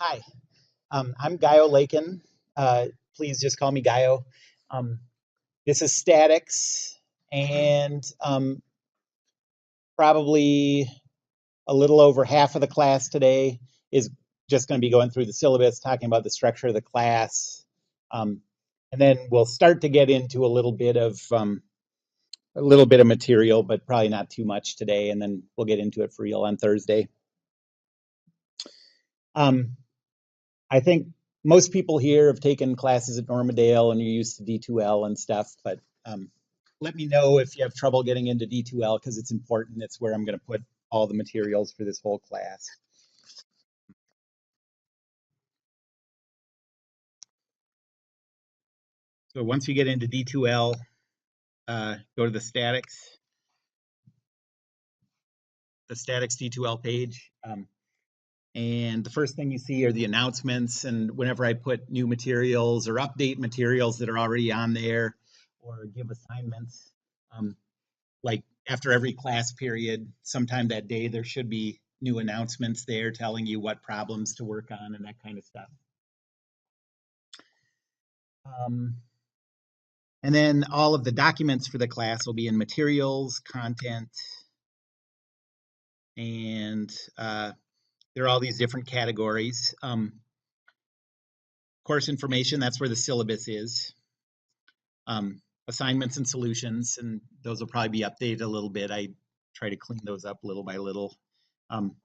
Hi, I'm Gaio Lakin. Please just call me Gaio. Um, this is statics, and probably a little over half of the class today is just going to be going through the syllabus, talking about the structure of the class, um, and then we'll start to get into a little bit of material, but probably not too much today, and then we'll get into it for real on Thursday. Um, I think most people here have taken classes at Normandale and you're used to D2L and stuff, but let me know if you have trouble getting into D2L because it's important. It's where I'm going to put all the materials for this whole class. So once you get into D2L, go to the statics D2L page. And the first thing you see are the announcements. And whenever I put new materials or update materials that are already on there or give assignments, like after every class period, sometime that day, there should be new announcements there telling you what problems to work on and that kind of stuff. And then all of the documents for the class will be in materials, content, and there are all these different categories. Course information, that's where the syllabus is. Assignments and solutions, and those will probably be updated a little bit. I try to clean those up little by little. And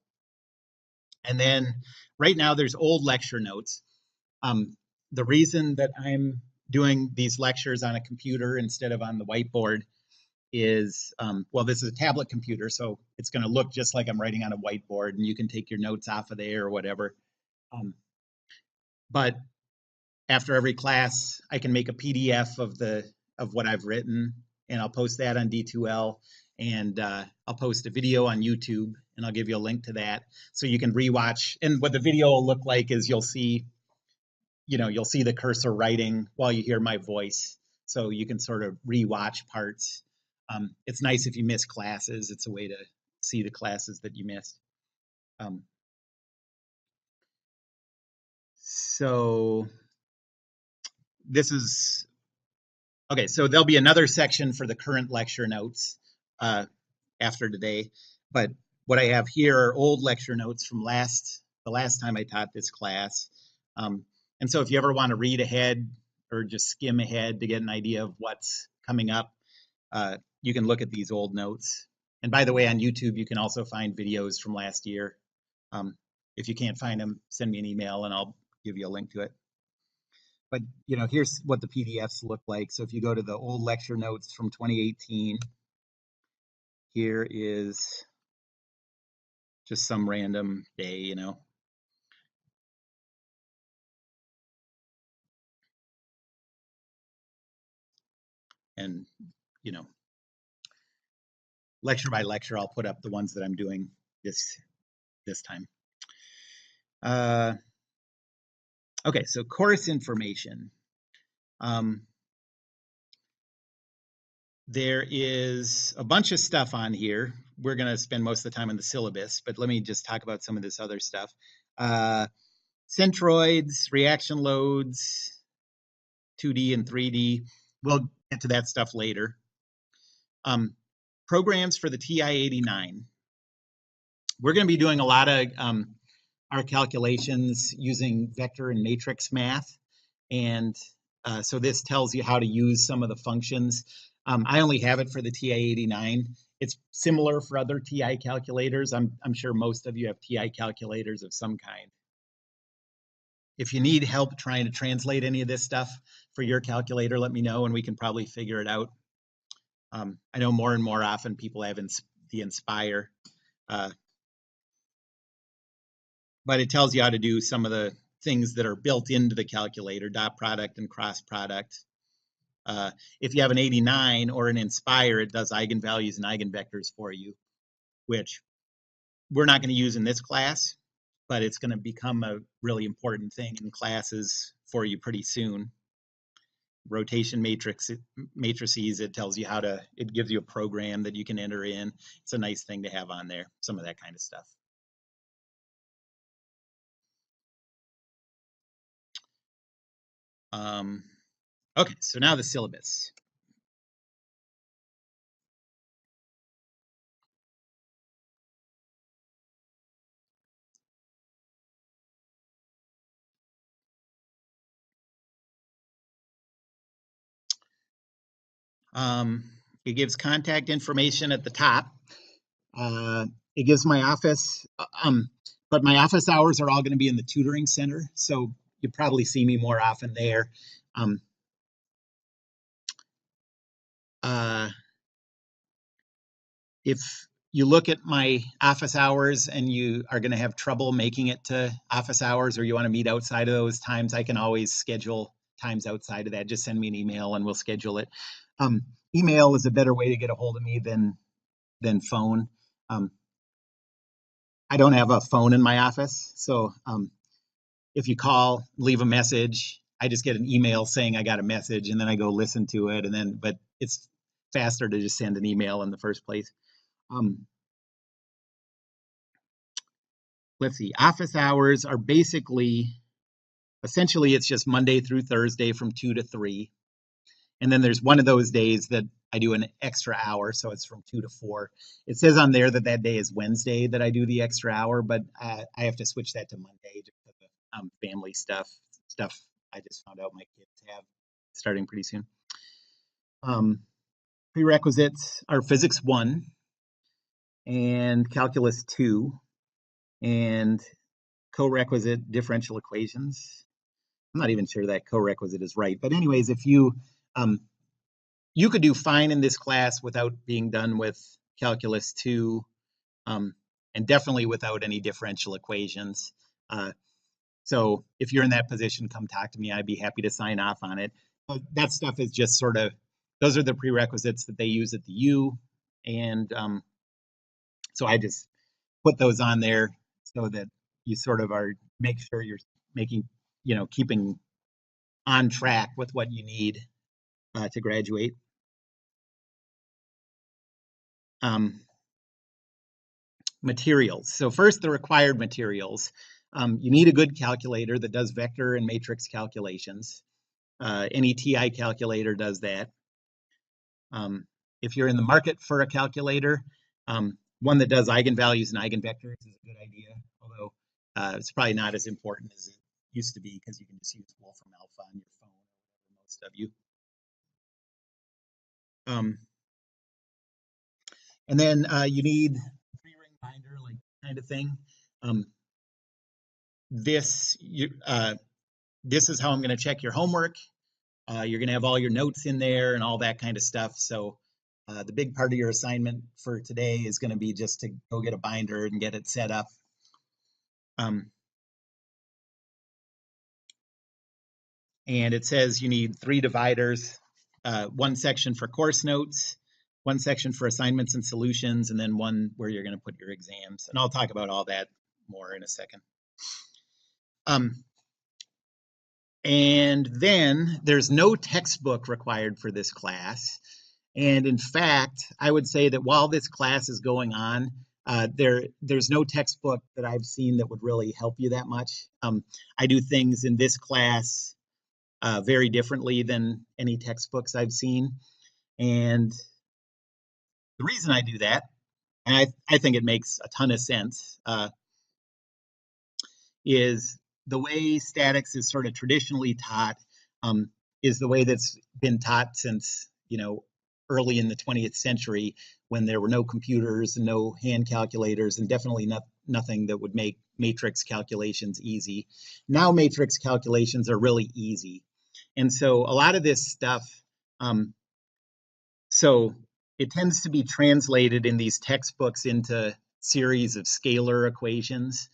then right now there's old lecture notes. The reason that I'm doing these lectures on a computer instead of on the whiteboard is, well, this is a tablet computer, so it's going to look just like I'm writing on a whiteboard, and you can take your notes off of there or whatever. But after every class, I can make a PDF of what I've written, and I'll post that on D2L, and I'll post a video on YouTube, and I'll give you a link to that so you can rewatch. And what the video will look like is you'll see the cursor writing while you hear my voice, so you can sort of rewatch parts. It's nice if you miss classes. It's a way to see the classes that you missed. So this is okay. So there'll be another section for the current lecture notes after today, but what I have here are old lecture notes from the last time I taught this class. And so if you ever want to read ahead or just skim ahead to get an idea of what's coming up, you can look at these old notes. And by the way, on YouTube, you can also find videos from last year. If you can't find them, send me an email and I'll give you a link to it. But here's what the PDFs look like. So if you go to the old lecture notes from 2018, here is just some random day, and lecture by lecture, I'll put up the ones that I'm doing this time. Okay, so course information. There is a bunch of stuff on here. We're going to spend most of the time on the syllabus, but let me just talk about some of this other stuff. Centroids, reaction loads, 2D and 3D. We'll get to that stuff later. Programs for the TI-89. We're going to be doing a lot of our calculations using vector and matrix math. And so this tells you how to use some of the functions. I only have it for the TI-89. It's similar for other TI calculators. I'm sure most of you have TI calculators of some kind. If you need help trying to translate any of this stuff for your calculator, let me know and we can probably figure it out. I know more and more often people have the Inspire, but it tells you how to do some of the things that are built into the calculator, dot product and cross product. If you have an 89 or an Inspire, it does eigenvalues and eigenvectors for you, which we're not going to use in this class, but it's going to become a really important thing in classes for you pretty soon. Rotation matrices, it tells you it gives you a program that you can enter in. It's a nice thing to have on there, some of that kind of stuff. Okay, so now the syllabus. Um, it gives contact information at the top. Uh, it gives my office, but my office hours are all going to be in the tutoring center, so you probably see me more often there. Um, uh, if you look at my office hours and you are going to have trouble making it to office hours, or you want to meet outside of those times, I can always schedule times outside of that. Just send me an email and we'll schedule it. Um, Email is a better way to get a hold of me than phone. Um, I don't have a phone in my office, so if you call, leave a message, I just get an email saying I got a message, and then I go listen to it, and then but it's faster to just send an email in the first place. Um, let's see, office hours are essentially it's just Monday through Thursday from 2 to 3. And then there's one of those days that I do an extra hour, so it's from 2 to 4. It says on there that that day is Wednesday that I do the extra hour, but I have to switch that to Monday just because of family stuff I just found out my kids have starting pretty soon. Um, Prerequisites are Physics 1 and Calculus 2 and co-requisite differential equations. I'm not even sure that co-requisite is right, but anyways, if um, you could do fine in this class without being done with Calculus 2, and definitely without any differential equations. So if you're in that position, come talk to me. I'd be happy to sign off on it. But that stuff is just sort of, those are the prerequisites that they use at the U. And so I just put those on there so that you sort of make sure you're making, keeping on track with what you need to graduate. Um, Materials. So first, the required materials. You need a good calculator that does vector and matrix calculations. Any TI calculator does that. If you're in the market for a calculator, one that does eigenvalues and eigenvectors is a good idea, although it's probably not as important as it used to be because you can just use Wolfram Alpha on your phone, most of you. And then you need a 3-ring binder, like kind of thing. This is how I'm going to check your homework. You're going to have all your notes in there and all that kind of stuff. So the big part of your assignment for today is going to be just to go get a binder and get it set up. And it says you need 3 dividers, one section for course notes, one section for assignments and solutions, and then one where you're going to put your exams. And I'll talk about all that more in a second. And then there's no textbook required for this class. And in fact, I would say that while this class is going on, there's no textbook that I've seen that would really help you that much. I do things in this class very differently than any textbooks I've seen. And the reason I do that, and I think it makes a ton of sense, is the way statics is sort of traditionally taught is the way that's been taught since, early in the 20th century when there were no computers and no hand calculators and definitely nothing that would make matrix calculations easy. Now matrix calculations are really easy. And so a lot of this stuff, so it tends to be translated in these textbooks into series of scalar equations.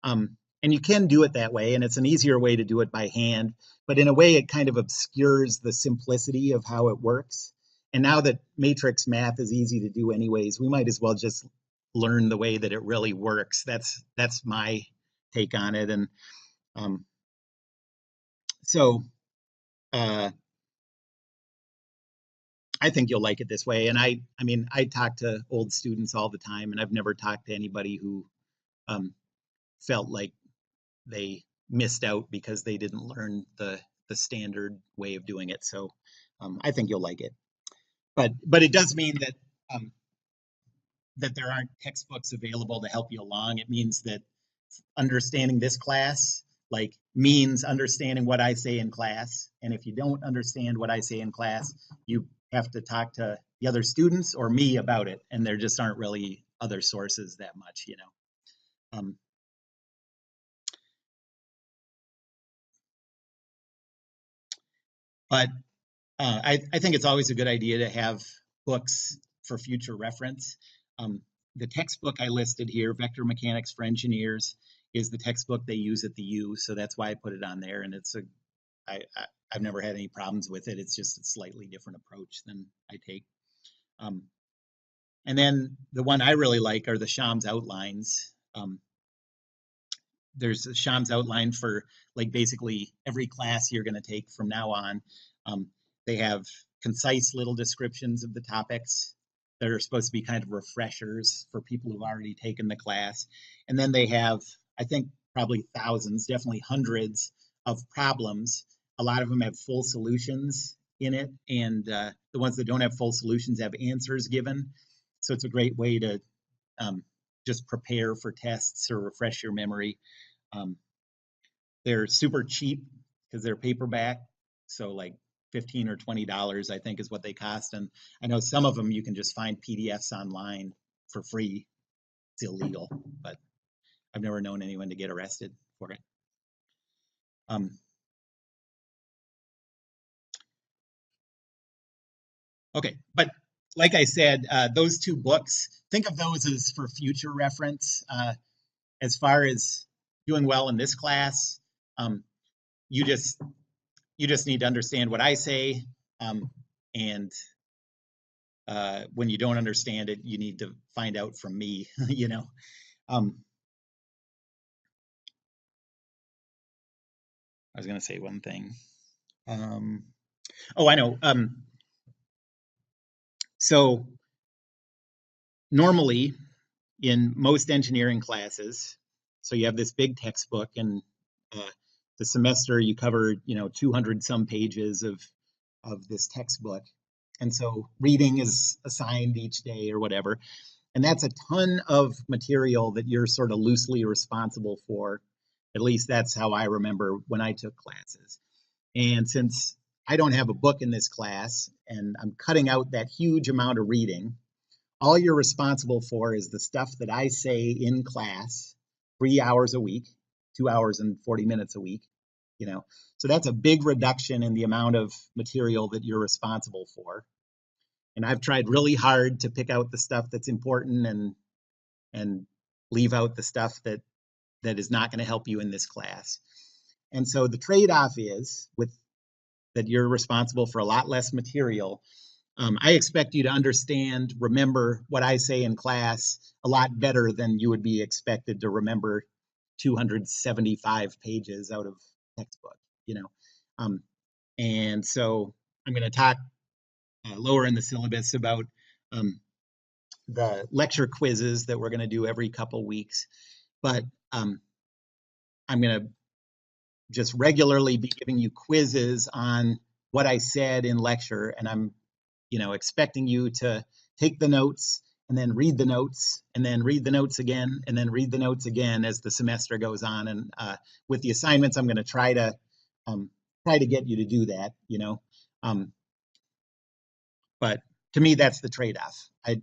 And you can do it that way, and it's an easier way to do it by hand, but in a way it kind of obscures the simplicity of how it works. And now that matrix math is easy to do anyways, we might as well just learn the way that it really works. That's my take on it. And so I think you'll like it this way. And I mean, I talk to old students all the time, and I've never talked to anybody who felt like they missed out because they didn't learn the the standard way of doing it. So I think you'll like it. But it does mean that that there aren't textbooks available to help you along. It means that understanding this class like means understanding what I say in class. And if you don't understand what I say in class, you have to talk to the other students or me about it. And there just aren't really other sources that much, you know. But I think it's always a good idea to have books for future reference. The textbook I listed here, Vector Mechanics for Engineers, is the textbook they use at the U, so that's why I put it on there. And I've never had any problems with it. It's just a slightly different approach than I take. And then the one I really like are the Shams outlines. There's a Shams outline for like basically every class you're going to take from now on. They have concise little descriptions of the topics that are supposed to be kind of refreshers for people who've already taken the class. And then they have, I think, probably thousands, definitely hundreds of problems. A lot of them have full solutions in it, and the ones that don't have full solutions have answers given. So it's a great way to just prepare for tests or refresh your memory. They're super cheap because they're paperback, so like $15 or $20, I think, is what they cost. And I know some of them you can just find PDFs online for free. It's illegal, but I've never known anyone to get arrested for it. Okay, but like I said, those two books, think of those as for future reference. As far as doing well in this class, you just need to understand what I say, and when you don't understand it, you need to find out from me. You know. I was going to say one thing. Oh, I know. So normally in most engineering classes, so you have this big textbook, and the semester you cover 200 some pages of this textbook, and so reading is assigned each day or whatever, and that's a ton of material that you're sort of loosely responsible for. At least that's how I remember when I took classes. And since I don't have a book in this class and I'm cutting out that huge amount of reading, all you're responsible for is the stuff that I say in class 3 hours a week, 2 hours and 40 minutes a week, So that's a big reduction in the amount of material that you're responsible for. And I've tried really hard to pick out the stuff that's important and leave out the stuff that is not going to help you in this class. And so the trade-off is that you're responsible for a lot less material. I expect you to understand, remember what I say in class a lot better than you would be expected to remember 275 pages out of textbook, And so I'm going to talk lower in the syllabus about the lecture quizzes that we're going to do every couple weeks. But I'm going to just regularly be giving you quizzes on what I said in lecture, and I'm expecting you to take the notes and then read the notes and then read the notes again and then read the notes again as the semester goes on. And with the assignments, I'm going to try to get you to do that, but to me, that's the trade-off. I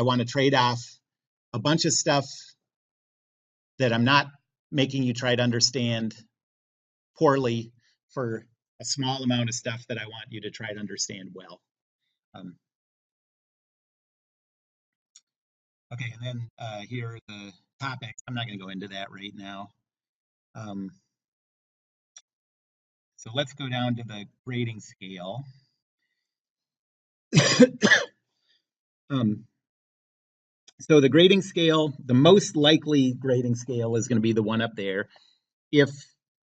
want to trade off a bunch of stuff that I'm not making you try to understand poorly for a small amount of stuff that I want you to try to understand well. Okay, and then here are the topics. I'm not going to go into that right now. So let's go down to the grading scale. So the grading scale, the most likely grading scale is going to be the one up there. If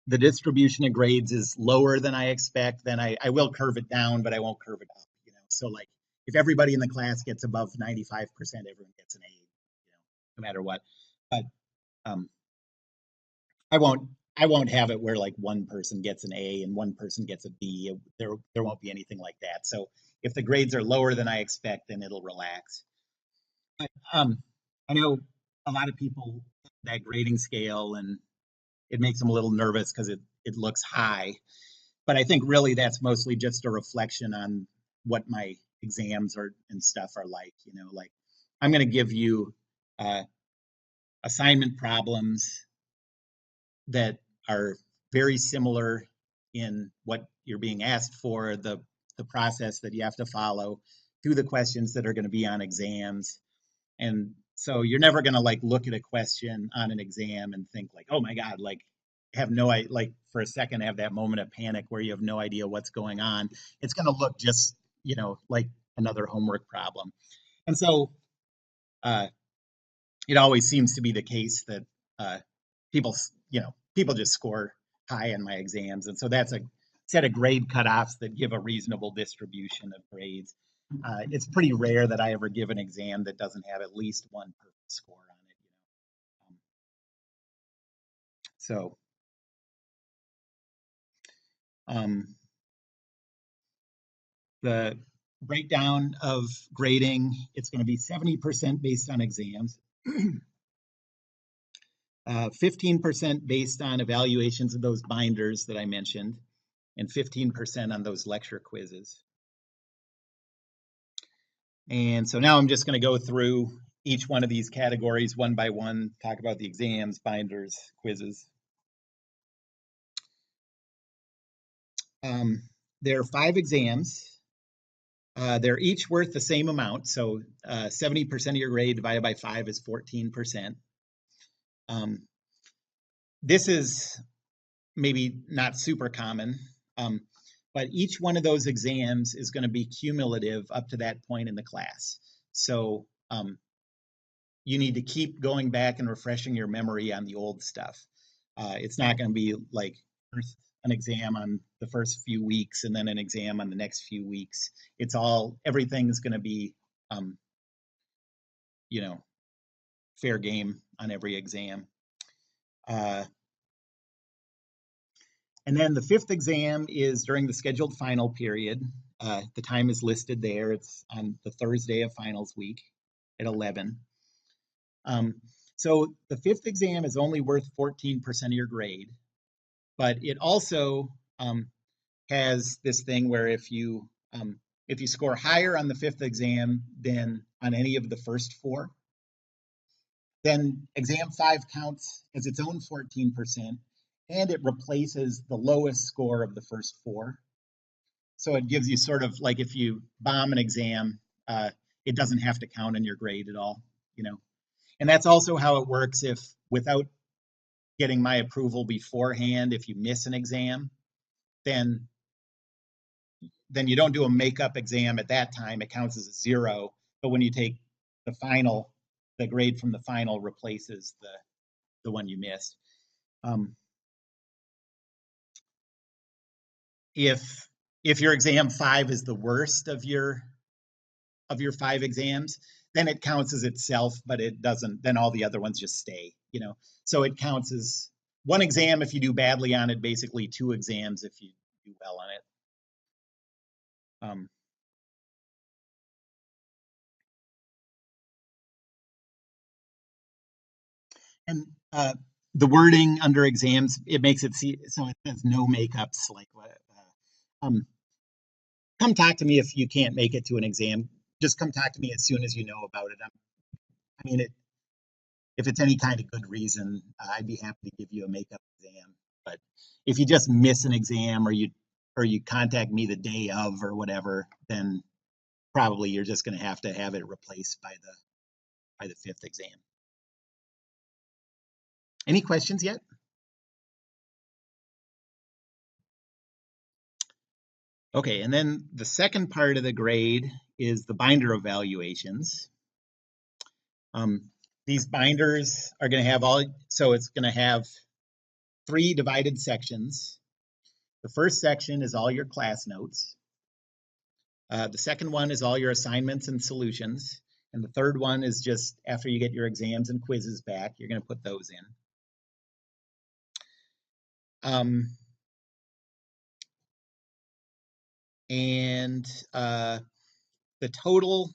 the distribution of grades is lower than I expect, then I will curve it down, but I won't curve it up. So like if everybody in the class gets above 95%, everyone gets an A, no matter what. But I won't I won't have it where like one person gets an A and one person gets a B. There won't be anything like that. So if the grades are lower than I expect, then it'll relax. But I know a lot of people that grading scale, and it makes them a little nervous because it looks high. But I think really that's mostly just a reflection on what my exams are and stuff are like. Like I'm going to give you uh, assignment problems that are very similar in what you're being asked for, the process that you have to follow, to the questions that are going to be on exams. And so you're never going to like look at a question on an exam and think like, oh my God, like have no idea, like for a second have that moment of panic where you have no idea what's going on. It's going to look just, like another homework problem. And so uh, it always seems to be the case that uh, people, people just score high in my exams. And so that's a set of grade cutoffs that give a reasonable distribution of grades. It's pretty rare that I ever give an exam that doesn't have at least one perfect score on it. So um, the breakdown of grading, it's going to be 70% based on exams, 15% based on evaluations of those binders that I mentioned, and 15% on those lecture quizzes. And so now I'm just going to go through each one of these categories one by one, talk about the exams, binders, quizzes. There are 5 exams. They're each worth the same amount. So 70% of your grade divided by 5 is 14%. This is maybe not super common, but each one of those exams is going to be cumulative up to that point in the class. So you need to keep going back and refreshing your memory on the old stuff. It's not going to be like first an exam on the first few weeks and then an exam on the next few weeks. Everything's going to be, fair game on every exam. And then the 5th exam is during the scheduled final period. The time is listed there. It's on the Thursday of finals week at 11. So the 5th exam is only worth 14% of your grade, but it also has this thing where if you score higher on the 5th exam than on any of the first 4, then exam 5 counts as its own 14%, and it replaces the lowest score of the first 4. So it gives you sort of like if you bomb an exam, it doesn't have to count in your grade at all, And that's also how it works if, without getting my approval beforehand, if you miss an exam, then you don't do a makeup exam at that time. It counts as a 0. But when you take the final, the grade from the final replaces the one you missed. If your exam 5 is the worst of your 5 exams, then it counts as itself, but it doesn't. Then all the other ones just stay. So it counts as 1 exam if you do badly on it, basically 2 exams if you do well on it. And the wording under exams, it makes it so it says no makeups. Like, come talk to me if you can't make it to an exam. Just come talk to me as soon as you know about it. I mean, if it's any kind of good reason, I'd be happy to give you a makeup exam. But if you just miss an exam or you contact me the day of or whatever, then probably you're just going to have it replaced by the 5th exam. Any questions yet? Okay, and then the second part of the grade is the binder evaluations. These binders are going to have it's going to have 3 divided sections. The first section is all your class notes. The second one is all your assignments and solutions. And the third one is just after you get your exams and quizzes back, you're going to put those in. And the total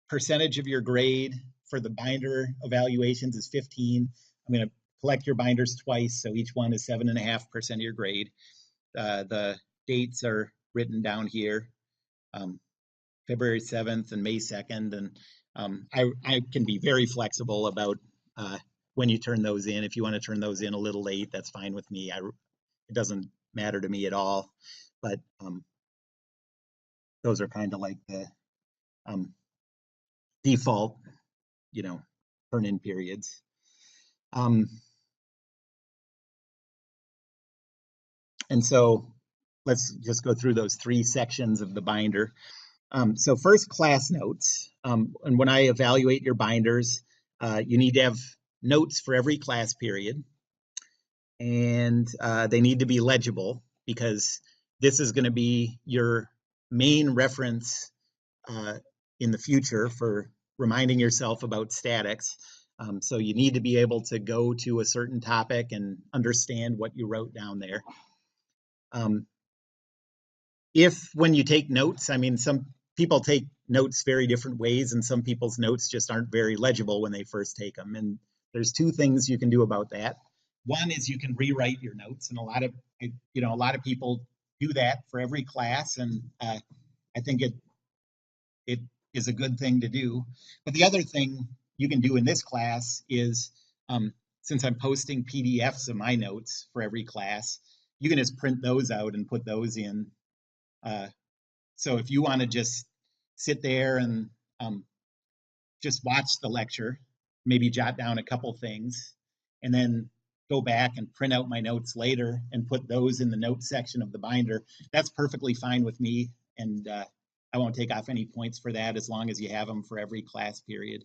percentage of your grade for the binder evaluations is 15. I'm going to collect your binders twice, so each one is 7.5% of your grade. The dates are written down here, February 7th and May 2nd, and I can be very flexible about when you turn those in. If you want to turn those in a little late, that's fine with me. It doesn't matter to me at all, but those are kind of like the default, turn in periods. And so let's just go through those 3 sections of the binder. So first, class notes. And when I evaluate your binders, you need to have notes for every class period. And they need to be legible because this is going to be your main reference in the future for reminding yourself about statics. So you need to be able to go to a certain topic and understand what you wrote down there. If when you take notes, I mean, some people take notes very different ways, and some people's notes just aren't very legible when they first take them. And there's 2 things you can do about that. One is you can rewrite your notes, and a lot of people do that for every class, and I think it is a good thing to do. But the other thing you can do in this class is, since I'm posting PDFs of my notes for every class, you can just print those out and put those in. So if you want to just sit there and just watch the lecture, maybe jot down a couple things, and then go back and print out my notes later and put those in the notes section of the binder, that's perfectly fine with me. And I won't take off any points for that as long as you have them for every class period.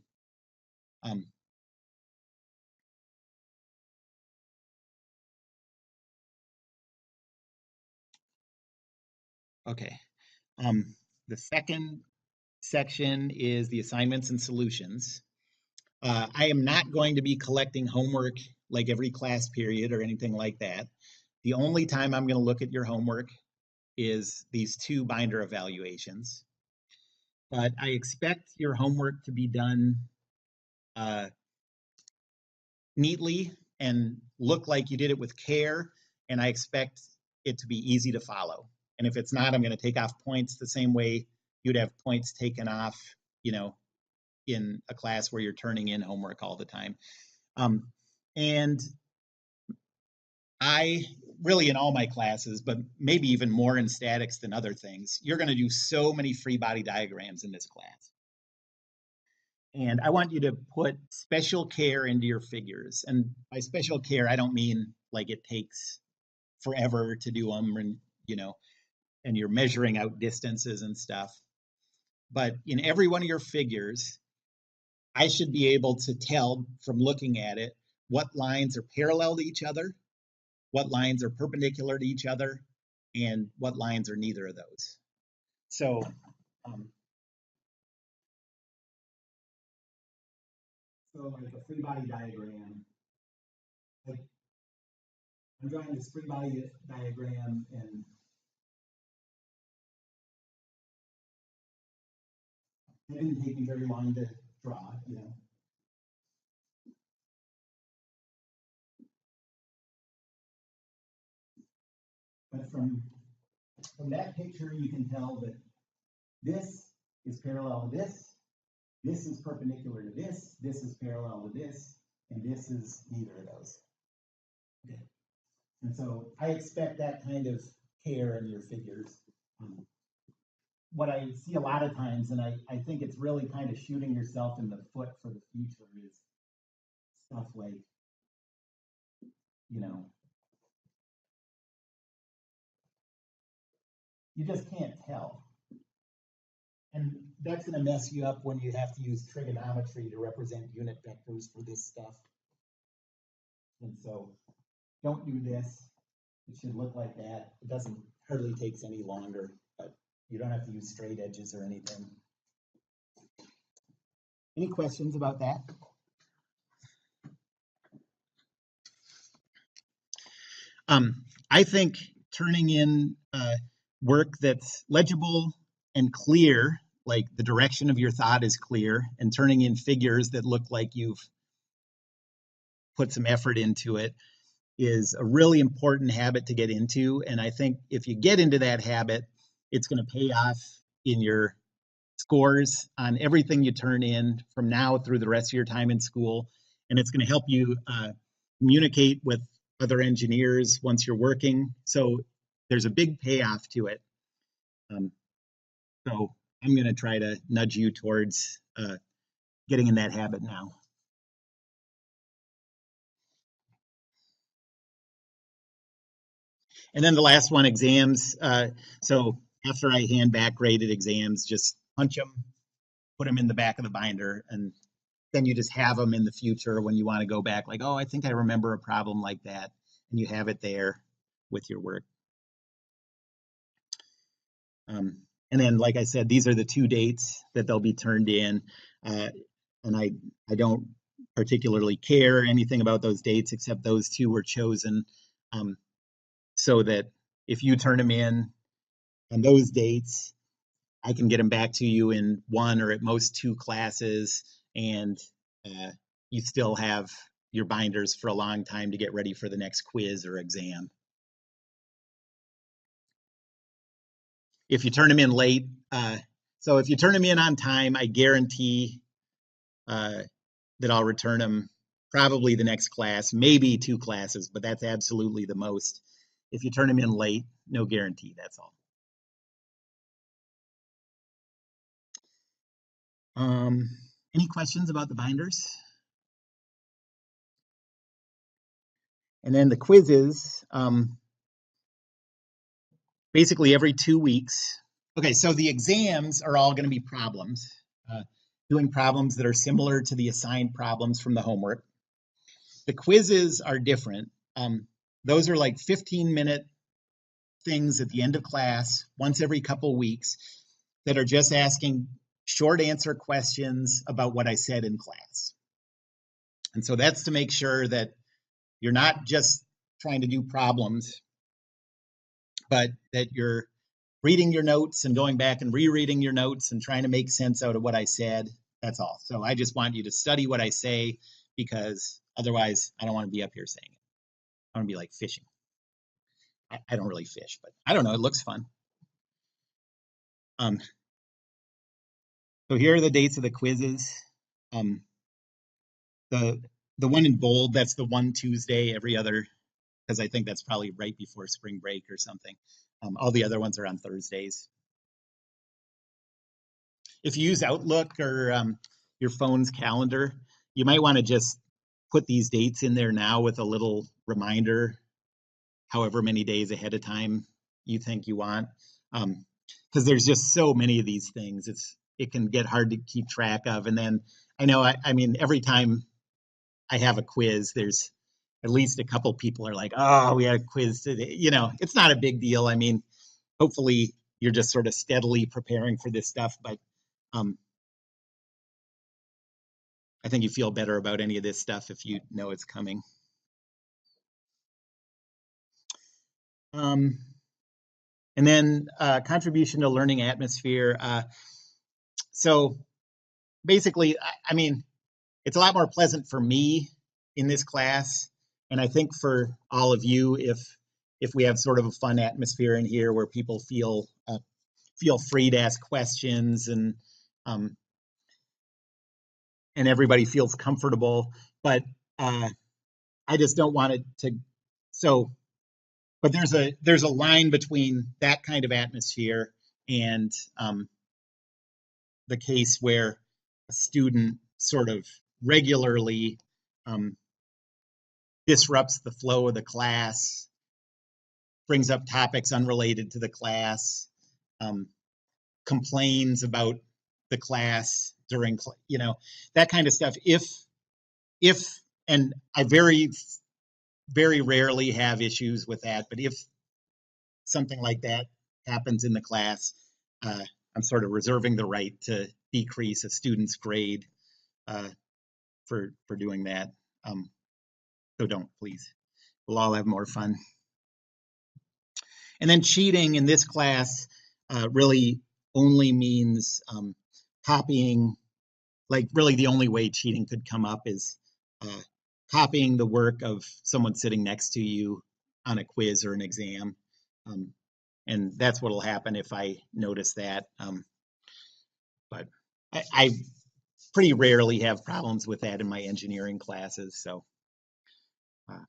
Okay. The second section is the assignments and solutions. I am not going to be collecting homework like every class period or anything like that. The only time I'm going to look at your homework is these 2 binder evaluations. But I expect your homework to be done neatly and look like you did it with care, and I expect it to be easy to follow. And if it's not, I'm going to take off points the same way you'd have points taken off, in a class where you're turning in homework all the time. And I really, in all my classes, but maybe even more in statics than other things, you're going to do so many free body diagrams in this class. And I want you to put special care into your figures. And by special care, I don't mean like it takes forever to do them, and and you're measuring out distances and stuff. But in every one of your figures, I should be able to tell from looking at it what lines are parallel to each other, what lines are perpendicular to each other, and what lines are neither of those. So like a free body diagram, like I'm drawing this free body diagram, and it didn't take me very long to draw, But from that picture, you can tell that this is parallel to this is perpendicular to this is parallel to this, and this is neither of those. Okay. And so I expect that kind of care in your figures. What I see a lot of times, and I think it's really kind of shooting yourself in the foot for the future, is stuff like, you just can't tell. And that's going to mess you up when you have to use trigonometry to represent unit vectors for this stuff. And so don't do this. It should look like that. It doesn't hardly takes any longer, but you don't have to use straight edges or anything. Any questions about that? I think turning in work that's legible and clear, like the direction of your thought is clear, and turning in figures that look like you've put some effort into it is a really important habit to get into. And I think if you get into that habit, it's going to pay off in your scores on everything you turn in from now through the rest of your time in school. And it's going to help you communicate with other engineers once you're working. So there's a big payoff to it. Um, so I'm going to try to nudge you towards getting in that habit now. And then the last one, exams. So after I hand back graded exams, just punch them, put them in the back of the binder, and then you just have them in the future when you want to go back, like, oh, I think I remember a problem like that, and you have it there with your work. And then, like I said, these are the 2 dates that they'll be turned in, and I don't particularly care anything about those dates except those 2 were chosen so that if you turn them in on those dates, I can get them back to you in 1 or at most 2 classes, and you still have your binders for a long time to get ready for the next quiz or exam. If you turn them in late, so if you turn them in on time, I guarantee that I'll return them probably the next class, maybe 2 classes, but that's absolutely the most. If you turn them in late, no guarantee, that's all. Any questions about the binders? And then the quizzes, basically every 2 weeks. Okay, so the exams are all going to be problems, doing problems that are similar to the assigned problems from the homework. The quizzes are different. Those are like 15-minute things at the end of class, once every couple weeks, that are just asking short answer questions about what I said in class. And so that's to make sure that you're not just trying to do problems, but that you're reading your notes and going back and rereading your notes and trying to make sense out of what I said. That's all. So I just want you to study what I say, because otherwise I don't want to be up here saying it. I want to be like fishing. I don't really fish, but I don't know. It looks fun. So here are the dates of the quizzes. Um, the one in bold, that's the one Tuesday every other, because I think that's probably right before spring break or something. All the other ones are on Thursdays. If you use Outlook or your phone's calendar, you might want to just put these dates in there now with a little reminder, however many days ahead of time you think you want. Because there's just so many of these things. It can get hard to keep track of. And then I know, I mean, every time I have a quiz, there's at least a couple people are like, oh, we had a quiz today. You know, it's not a big deal. I mean, hopefully you're just sort of steadily preparing for this stuff, but I think you feel better about any of this stuff if you know it's coming. And then contribution to learning atmosphere. So basically, I mean, it's a lot more pleasant for me in this class, and I think for all of you, if we have sort of a fun atmosphere in here where people feel free to ask questions and everybody feels comfortable. But I just don't want it to. So, but there's a line between that kind of atmosphere and the case where a student sort of regularly disrupts the flow of the class, brings up topics unrelated to the class, complains about the class during, you know, that kind of stuff. If and I very rarely have issues with that, but if something like that happens in the class, I'm sort of reserving the right to decrease a student's grade for doing that. So don't, please. We'll all have more fun. And then cheating in this class really only means copying. Like really the only way cheating could come up is uh, copying the work of someone sitting next to you on a quiz or an exam. Um, and that's what will happen if I notice that. But I pretty rarely have problems with that in my engineering classes. So, uh,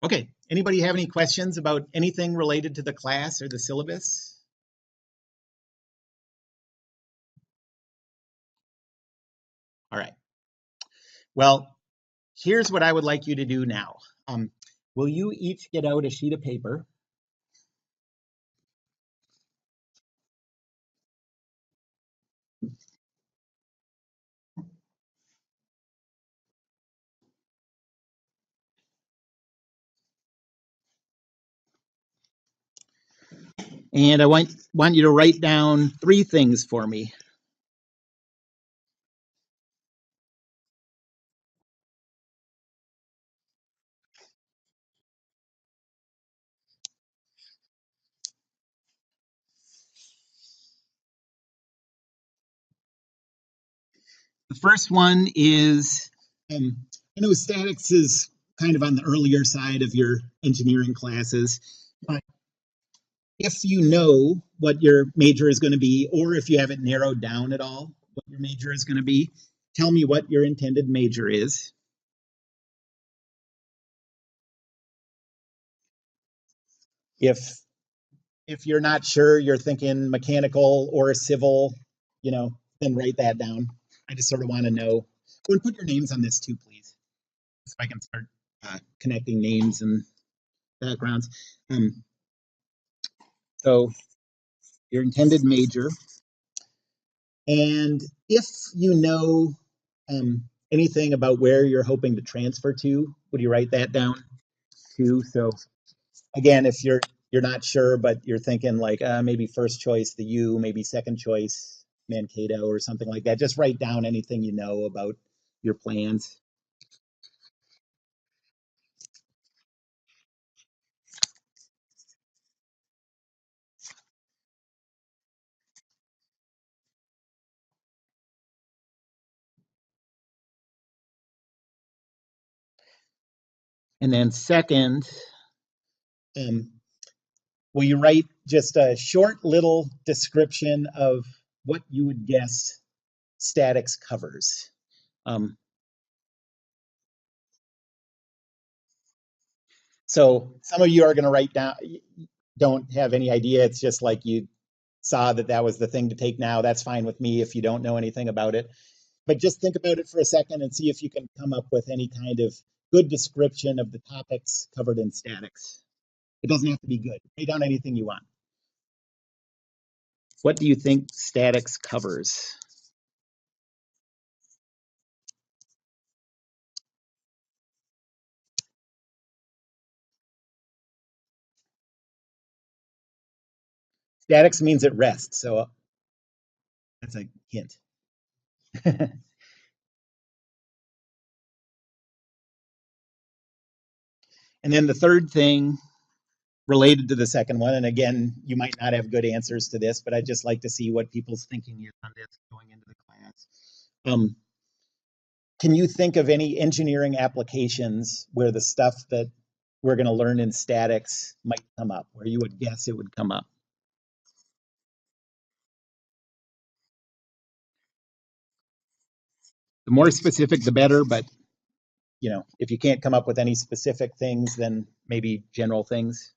okay. Anybody have any questions about anything related to the class or the syllabus? All right. Well, here's what I would like you to do now. Will you each get out a sheet of paper? And I want you to write down 3 things for me. The first one is I know statics is kind of on the earlier side of your engineering classes, but if you know what your major is going to be, or if you have it narrowed down at all, what your major is going to be, tell me what your intended major is. If if you're not sure, you're thinking mechanical or civil, then write that down. I just sort of want to know. Oh, and put your names on this too, please, so I can start connecting names and backgrounds. Um, so your intended major, and if you know anything about where you're hoping to transfer to, would you write that down too? So again, if you're not sure, but you're thinking like maybe first choice the U, maybe second choice Mankato or something like that, just write down anything you know about your plans. And then second, um, will you write just a short little description of what you would guess statics covers? Um, so some of you are going to write down, don't have any idea. It's just like you saw that that was the thing to take now. That's fine with me if you don't know anything about it. But just think about it for a second and see if you can come up with any kind of good description of the topics covered in statics. It doesn't have to be good. Write down anything you want. What do you think statics covers? Statics means at rest, so that's a hint. And then the third thing related to the second one, and again, you might not have good answers to this, but I'd just like to see what people's thinking is on this going into the class. Um, can you think of any engineering applications where the stuff that we're going to learn in statics might come up, where you would guess it would come up? The more specific, the better, but if you can't come up with any specific things, then maybe general things.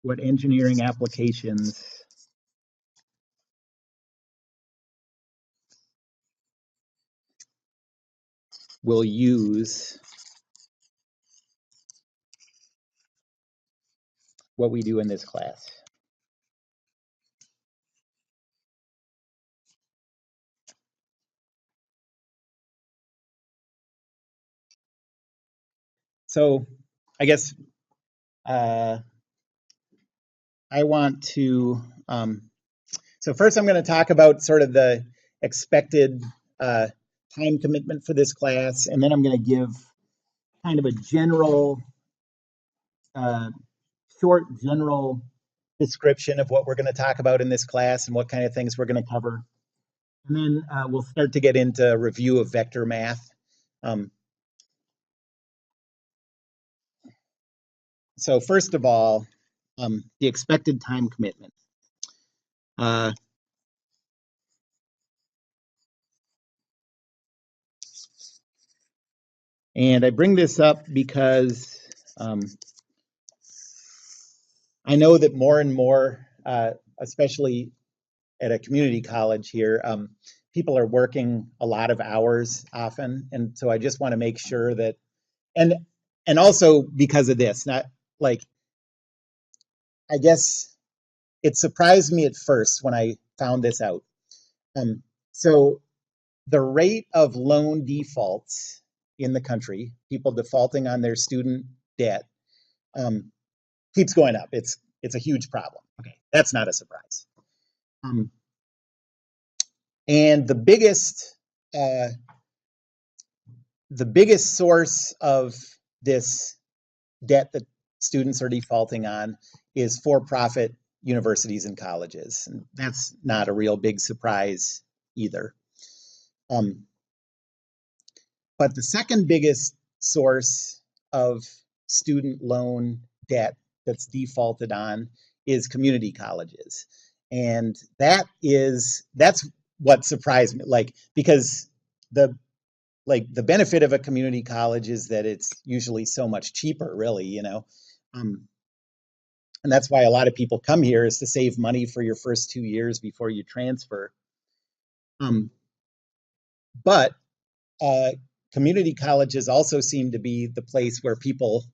What engineering applications will use what we do in this class? So I guess uh, I want to, so first I'm going to talk about sort of the expected time commitment for this class, and then I'm going to give kind of a general, uh, short general description of what we're going to talk about in this class and what kind of things we're going to cover. And then we'll start to get into review of vector math. So first of all, the expected time commitment. And I bring this up because I know that more and more, especially at a community college here, people are working a lot of hours often. And so I just want to make sure that, and also because of this, not like, I guess it surprised me at first when I found this out. So the rate of loan defaults in the country, people defaulting on their student debt, keeps going up. It's a huge problem. Okay, that's not a surprise. And the biggest source of this debt that students are defaulting on is for-profit universities and colleges. And that's not a real big surprise either. But the second biggest source of student loan debt that's defaulted on is community colleges. And that's what surprised me, like, because the benefit of a community college is that it's usually so much cheaper, really, you know. And that's why a lot of people come here, is to save money for your first 2 years before you transfer. But community colleges also seem to be the place where people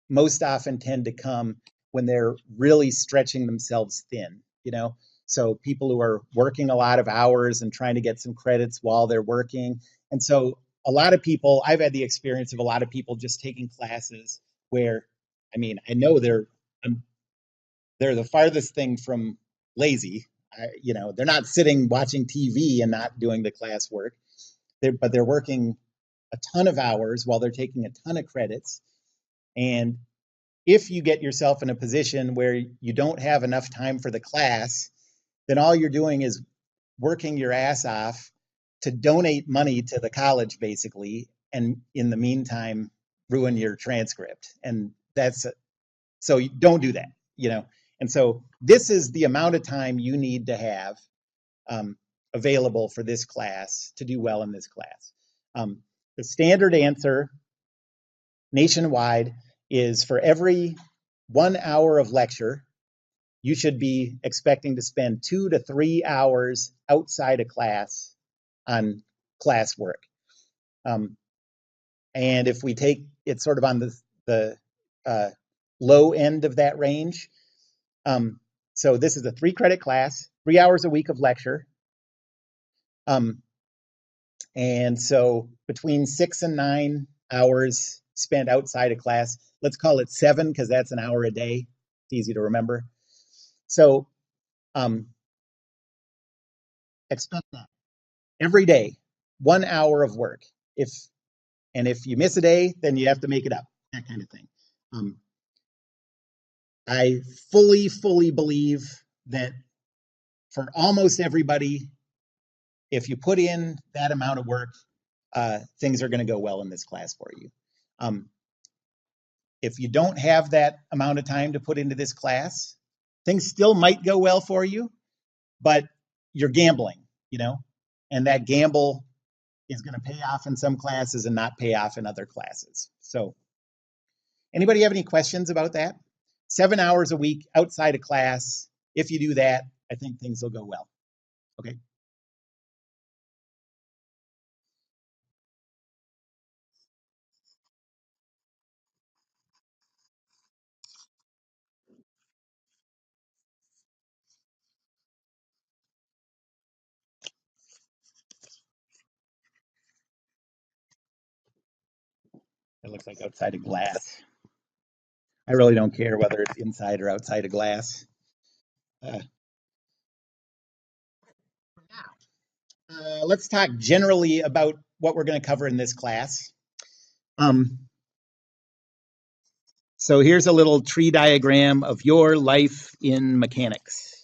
most often tend to come when they're really stretching themselves thin, you know? So people who are working a lot of hours and trying to get some credits while they're working. And so a lot of people, I've had the experience of a lot of people just taking classes where, I mean, I know they're the farthest thing from lazy. You know, they're not sitting watching TV and not doing the class work, but they're working a ton of hours while they're taking a ton of credits. And if you get yourself in a position where you don't have enough time for the class, then all you're doing is working your ass off to donate money to the college, basically, and in the meantime, ruin your transcript. And so you don't do that, you know. And so this is the amount of time you need to have available for this class to do well in this class. The standard answer nationwide is, for every 1 hour of lecture, you should be expecting to spend 2 to 3 hours outside of class on classwork. And if we take it sort of on the low end of that range, so this is a 3-credit class, 3 hours a week of lecture. And so between 6 and 9 hours spent outside of class, let's call it 7, because that's an hour a day. It's easy to remember. So expect that every day, 1 hour of work. If you miss a day, then you have to make it up, that kind of thing. I fully believe that for almost everybody, if you put in that amount of work, things are going to go well in this class for you. If you don't have that amount of time to put into this class, things still might go well for you, but you're gambling, you know, and that gamble is going to pay off in some classes and not pay off in other classes. So anybody have any questions about that? 7 hours a week outside of class. If you do that, I think things will go well. Okay. It looks like outside of glass. I really don't care whether it's inside or outside of glass. Uh, let's talk generally about what we're going to cover in this class. So here's a little tree diagram of your life in mechanics.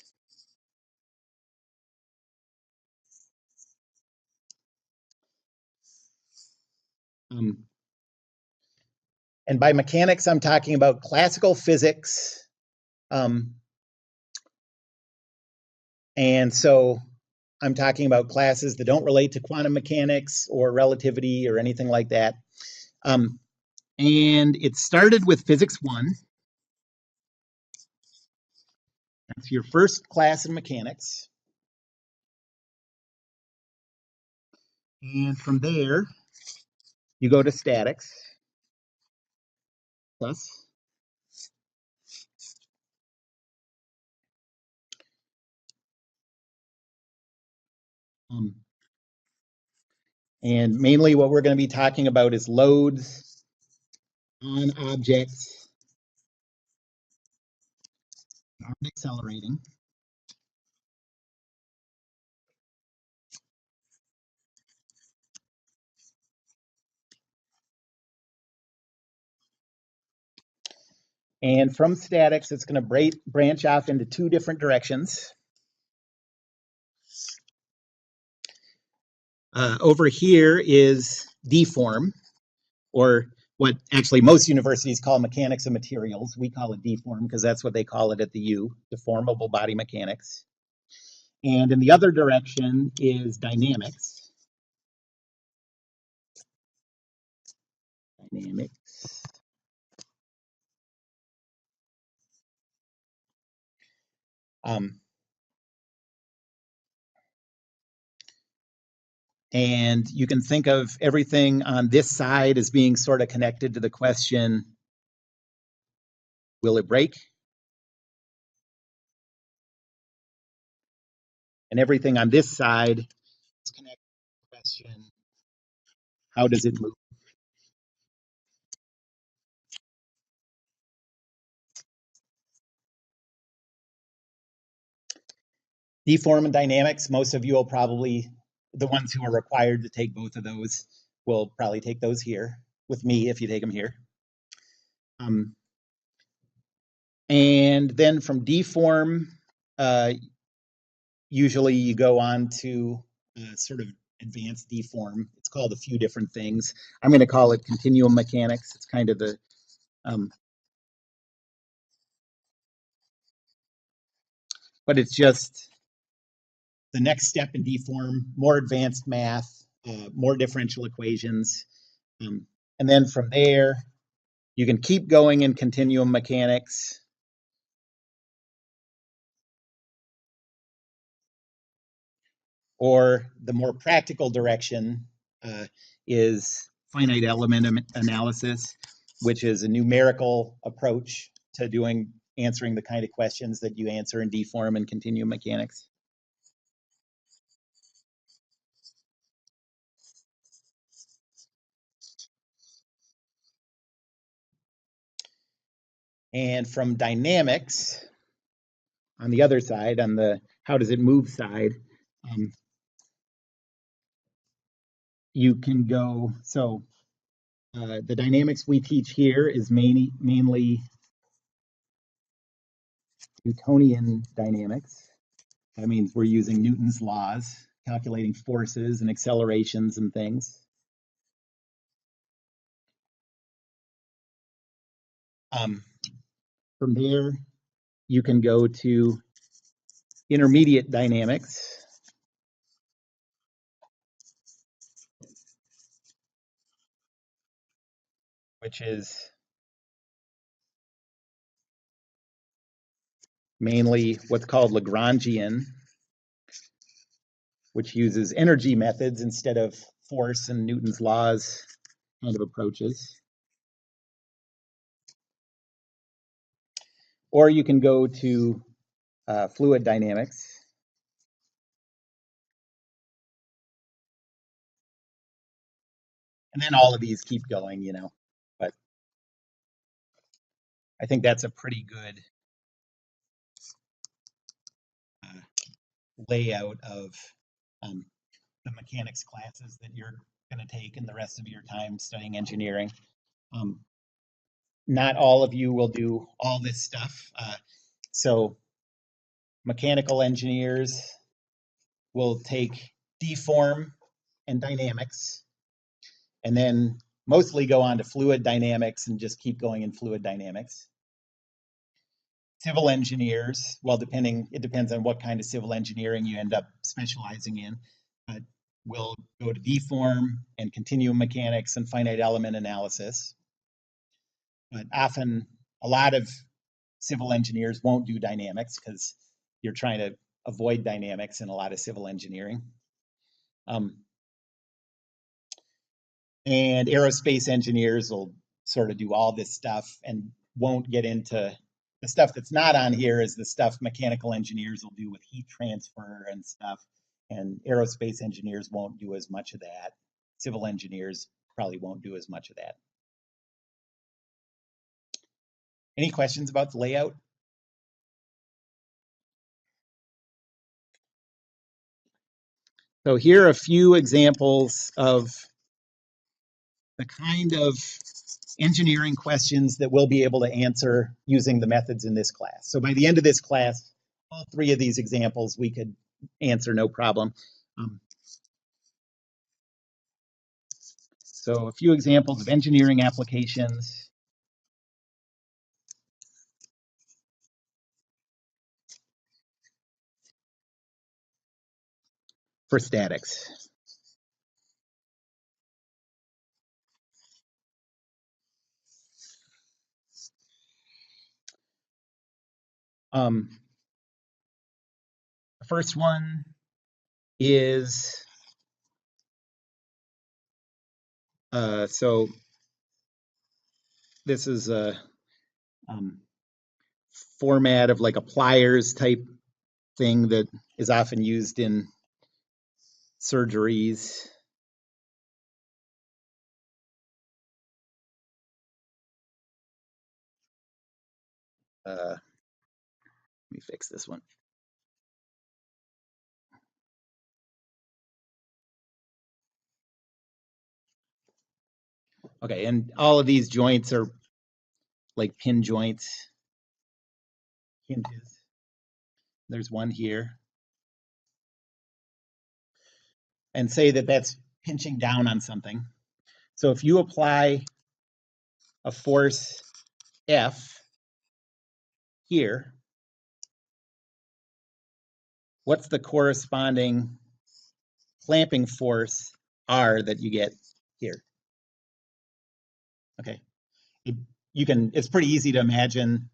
And by mechanics, I'm talking about classical physics. And so I'm talking about classes that don't relate to quantum mechanics or relativity or anything like that. And it started with Physics 1. That's your first class in mechanics. And from there, you go to statics. Plus. And mainly what we're going to be talking about is loads on objects aren't accelerating. And from statics, it's going to branch off into two different directions. Over here is deform, or what actually most universities call mechanics of materials. We call it deform because that's what they call it at the U, deformable body mechanics. And in the other direction is dynamics. Dynamics. And you can think of everything on this side as being sort of connected to the question, will it break? And everything on this side is connected to the question, how does it move? Deform and dynamics, most of you will probably, the ones who are required to take both of those, will probably take those here with me if you take them here. And then from deform, usually you go on to sort of advanced deform. It's called a few different things. I'm going to call it continuum mechanics. It's kind of the but it's just the next step in deform, more advanced math, more differential equations. And then from there, you can keep going in continuum mechanics. Or the more practical direction is finite element analysis, which is a numerical approach to answering the kind of questions that you answer in deform and continuum mechanics. And from dynamics, on the other side, on the how does it move side, you can go, so the dynamics we teach here is mainly Newtonian dynamics. That means we're using Newton's laws, calculating forces and accelerations and things. From there, you can go to intermediate dynamics, which is mainly what's called Lagrangian, which uses energy methods instead of force and Newton's laws kind of approaches. Or you can go to fluid dynamics. And then all of these keep going, you know, but I think that's a pretty good layout of the mechanics classes that you're going to take in the rest of your time studying engineering. not all of you will do all this stuff. So mechanical engineers will take deform and dynamics, and then mostly go on to fluid dynamics and just keep going in fluid dynamics. Civil engineers, well, it depends on what kind of civil engineering you end up specializing in, will go to deform and continuum mechanics and finite element analysis. But often, a lot of civil engineers won't do dynamics because you're trying to avoid dynamics in a lot of civil engineering. And aerospace engineers will sort of do all this stuff and won't get into the stuff that's not on here is the stuff mechanical engineers will do with heat transfer and stuff. And aerospace engineers won't do as much of that. Civil engineers probably won't do as much of that. Any questions about the layout? So here are a few examples of the kind of engineering questions that we'll be able to answer using the methods in this class. So by the end of this class, all three of these examples we could answer no problem. So a few examples of engineering applications. For statics. The first one is, so this is a format of like a pliers type thing that is often used in surgeries. Let me fix this one. Okay, and all of these joints are like pin joints, hinges. There's one here. And say that that's pinching down on something. So if you apply a force F here, what's the corresponding clamping force R that you get here? Okay, it's pretty easy to imagine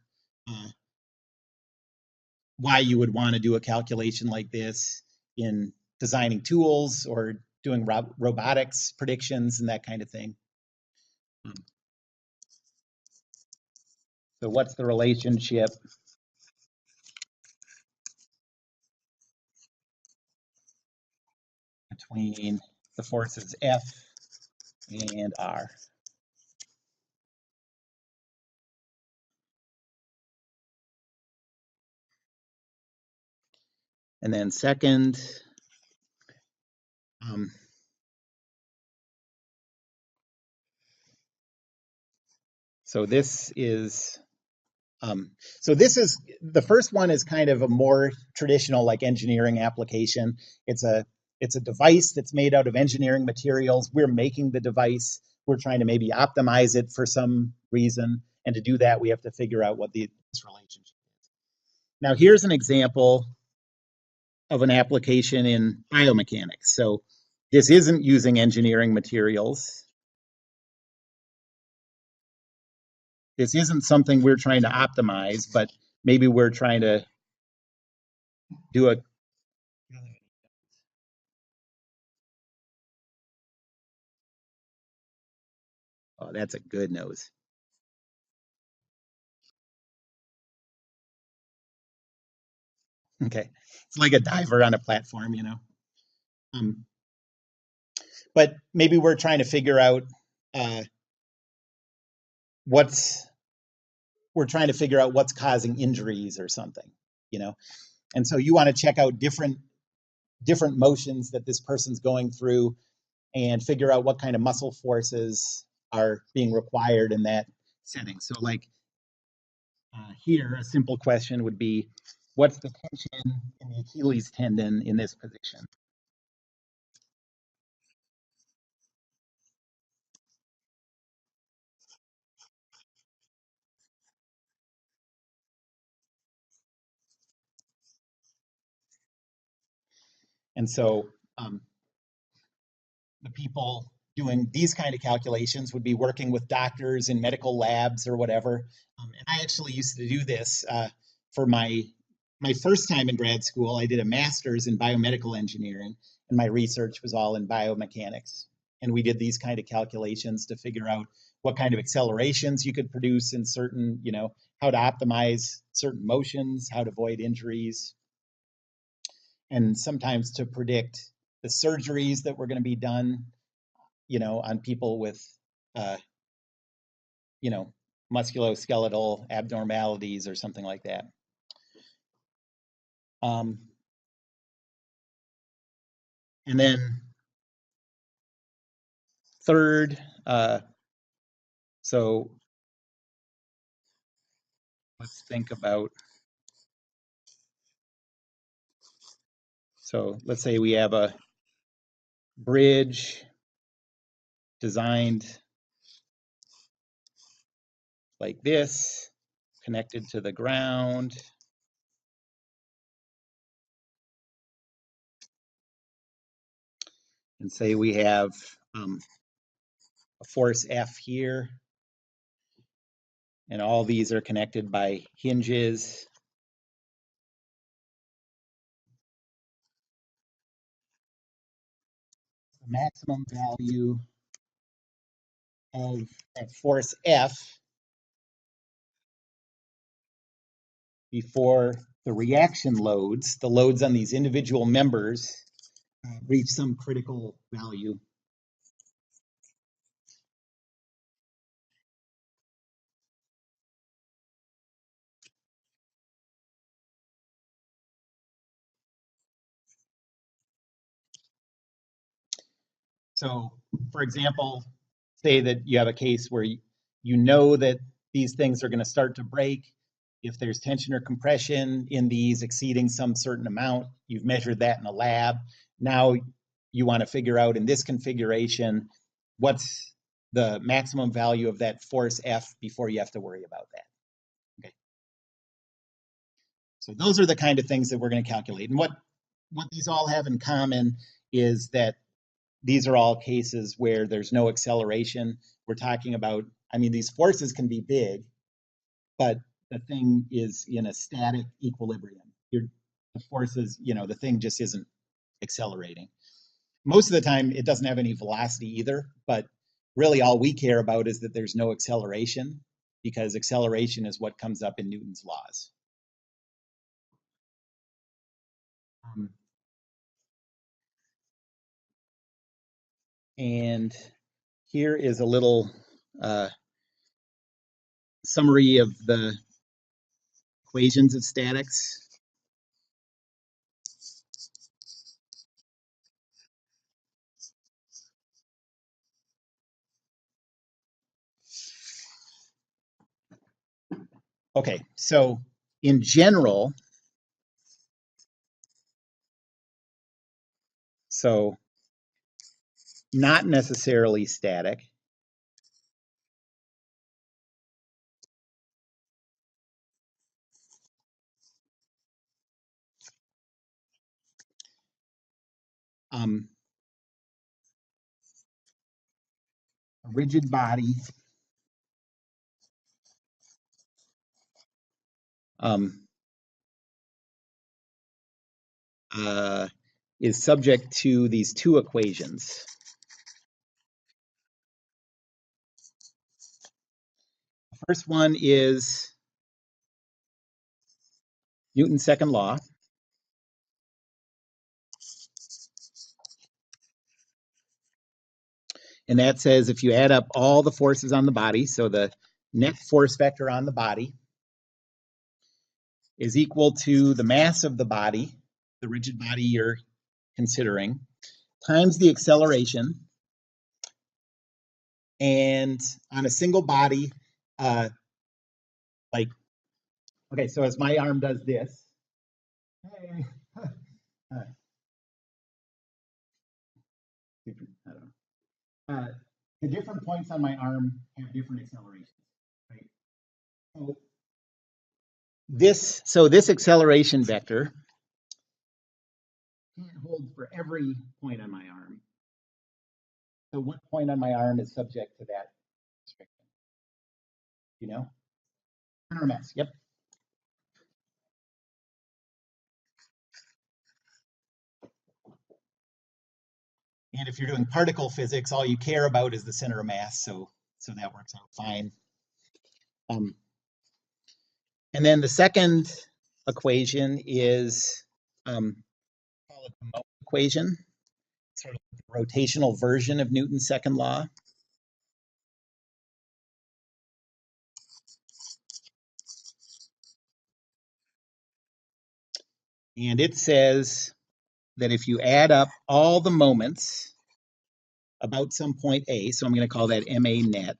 why you would want to do a calculation like this in designing tools or doing robotics predictions and that kind of thing. So what's the relationship between the forces F and R? And then second, so this is the first one is kind of a more traditional like engineering application. It's a device that's made out of engineering materials. We're making the device. We're trying to maybe optimize it for some reason. And to do that, we have to figure out what this relationship is. Now, here's an example of an application in biomechanics. So this isn't using engineering materials. This isn't something we're trying to optimize, but maybe we're trying to do a oh, that's a good nose. Okay, it's like a diver on a platform, you know. But maybe we're trying to figure out what's causing injuries or something, you know. And so you want to check out different motions that this person's going through and figure out what kind of muscle forces are being required in that settings. So like here, a simple question would be, what's the tension in the Achilles tendon in this position? And so the people doing these kind of calculations would be working with doctors in medical labs or whatever. And I actually used to do this for my first time in grad school. I did a master's in biomedical engineering, and my research was all in biomechanics. And we did these kind of calculations to figure out what kind of accelerations you could produce in certain, how to optimize certain motions, how to avoid injuries, and sometimes to predict the surgeries that were going to be done, on people with, uh, you know, musculoskeletal abnormalities or something like that. And then third, so let's think about, so let's say we have a bridge designed like this, connected to the ground. And say we have a force F here, and all these are connected by hinges. The maximum value of that force F before the reaction loads, the loads on these individual members, reach some critical value. So, for example, say that you have a case where you know that these things are going to start to break. If there's tension or compression in these exceeding some certain amount, you've measured that in a lab. Now you want to figure out in this configuration, what's the maximum value of that force F before you have to worry about that. Okay. So those are the kind of things that we're going to calculate. And what these all have in common is that these are all cases where there's no acceleration. We're talking about, these forces can be big, but the thing is in a static equilibrium. The forces, the thing just isn't accelerating. Most of the time, it doesn't have any velocity either, but really all we care about is that there's no acceleration, because acceleration is what comes up in Newton's laws. And here is a little summary of the equations of statics. Okay, so in general, so not necessarily static. A rigid body is subject to these two equations. The first one is Newton's second law. And that says if you add up all the forces on the body, so the net force vector on the body is equal to the mass of the body, the rigid body you're considering, times the acceleration. And on a single body, like, okay, so as my arm does this, hey, I don't know. The different points on my arm have different accelerations, right? So this acceleration vector can't hold for every point on my arm. So what point on my arm is subject to that restriction? You know? Center mass, yep. And if you're doing particle physics, all you care about is the center of mass, so that works out fine. And then the second equation is call it the moment equation, sort of the rotational version of Newton's second law. And it says that if you add up all the moments about some point A, so I'm going to call that MA net,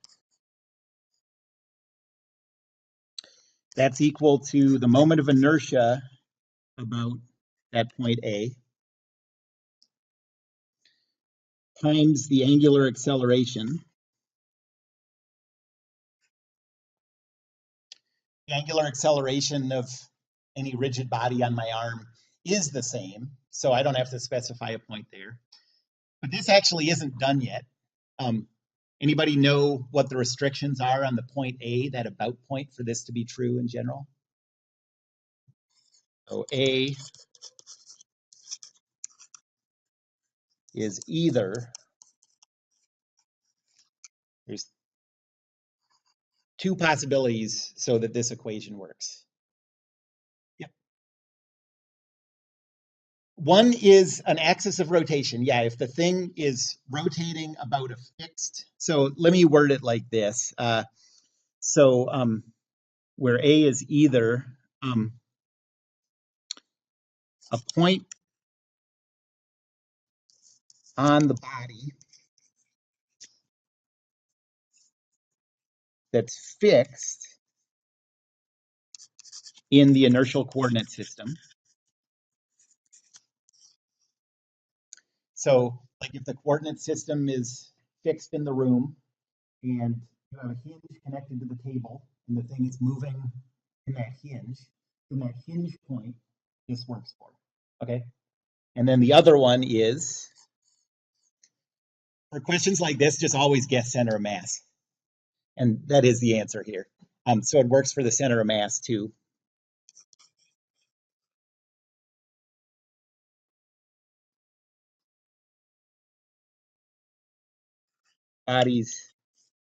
that's equal to the moment of inertia about that point A times the angular acceleration. The angular acceleration of any rigid body on my arm is the same, so I don't have to specify a point there. But this actually isn't done yet. Anybody know what the restrictions are on the point A, that about point, for this to be true in general? So A is either, there's two possibilities so that this equation works. Yep. One is an axis of rotation. Yeah, if the thing is rotating about a fixed, so let me word it like this. Where A is either a point on the body that's fixed in the inertial coordinate system. So, like if the coordinate system is fixed in the room and you have a hinge connected to the table and the thing is moving in that hinge, from that hinge point, this works for. Okay? And then the other one is, for questions like this, just always guess center of mass. And that is the answer here. So it works for the center of mass too. Body's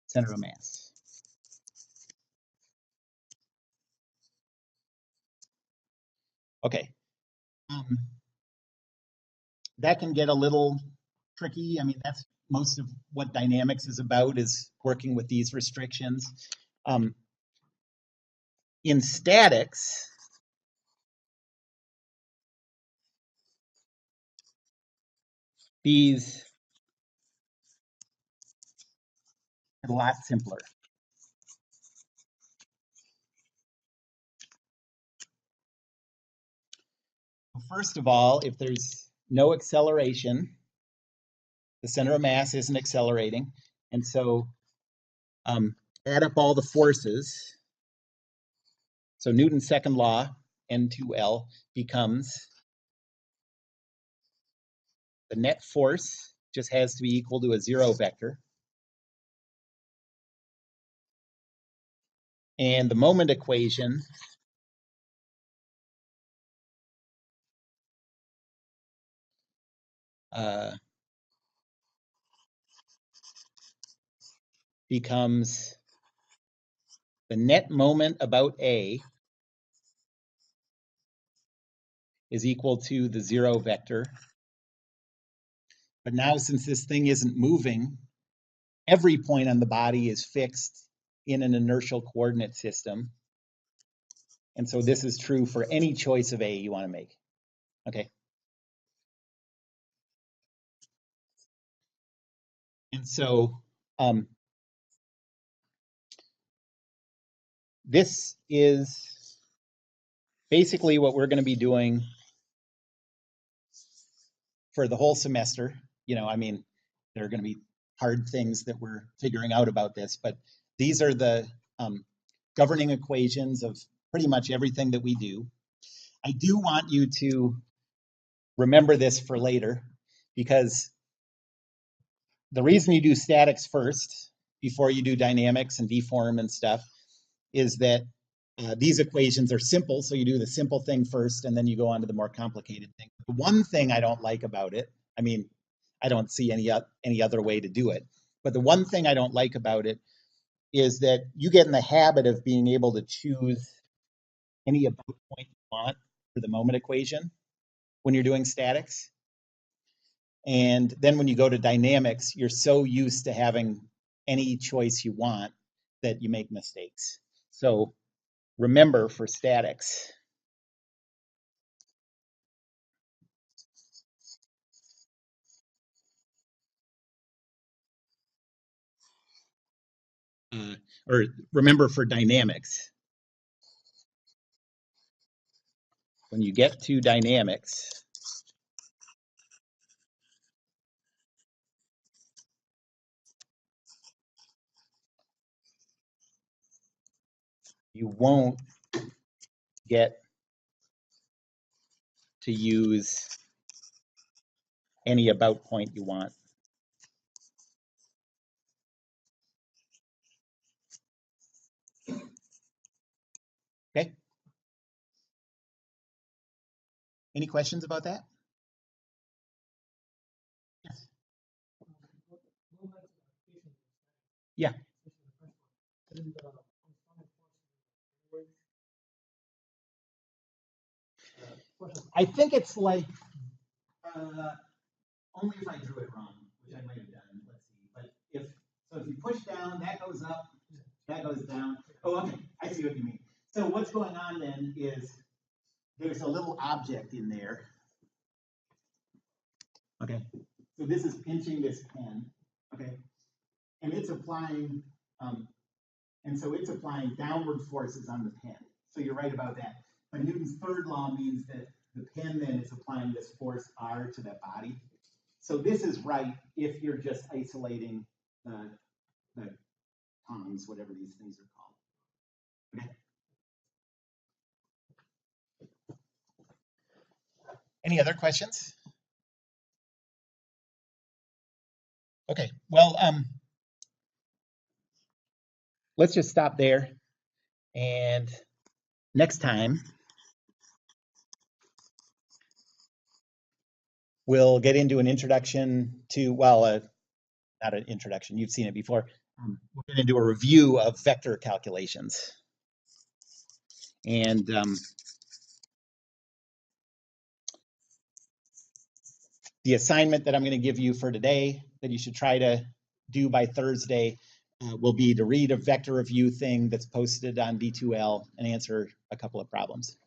center of mass. Okay. That can get a little tricky. I mean, that's most of what dynamics is about, is working with these restrictions. In statics, these are a lot simpler. First of all, if there's no acceleration, the center of mass isn't accelerating. And so add up all the forces. So Newton's second law, N2L, becomes the net force just has to be equal to a zero vector. And the moment equation becomes the net moment about A is equal to the zero vector. But now, since this thing isn't moving, every point on the body is fixed in an inertial coordinate system. And so this is true for any choice of A you want to make. Okay. And so this is basically what we're going to be doing for the whole semester. You know, I mean, there are going to be hard things that we're figuring out about this, but these are the governing equations of pretty much everything that we do. I do want you to remember this for later, because the reason you do statics first before you do dynamics and deform and stuff is that these equations are simple, so you do the simple thing first and then you go on to the more complicated thing. The one thing I don't like about it, I mean, I don't see any other way to do it, but the one thing I don't like about it is that you get in the habit of being able to choose any about point you want for the moment equation when you're doing statics. And then when you go to dynamics, you're so used to having any choice you want that you make mistakes. So remember for statics, or remember for dynamics, when you get to dynamics, you won't get to use any about point you want. Okay? Any questions about that? Yes. Yeah. I think it's like only if I drew it wrong, which I might have done. Let's see. But if you push down, that goes up, that goes down. Oh, okay. I see what you mean. So what's going on then is there's a little object in there. Okay. So this is pinching this pen. Okay. And it's applying, and so it's applying downward forces on the pen. So you're right about that. But Newton's third law means that the pen then is applying this force R to that body. So this is right if you're just isolating the tongs, whatever these things are called. Okay. Any other questions? Okay, well, let's just stop there. And next time, we'll get into an introduction to, well, not an introduction, you've seen it before. We're going to do a review of vector calculations. And the assignment that I'm going to give you for today that you should try to do by Thursday will be to read a vector review thing that's posted on D2L and answer a couple of problems.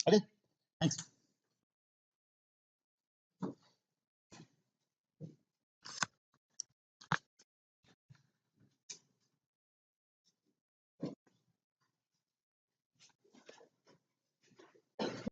Okay, thanks.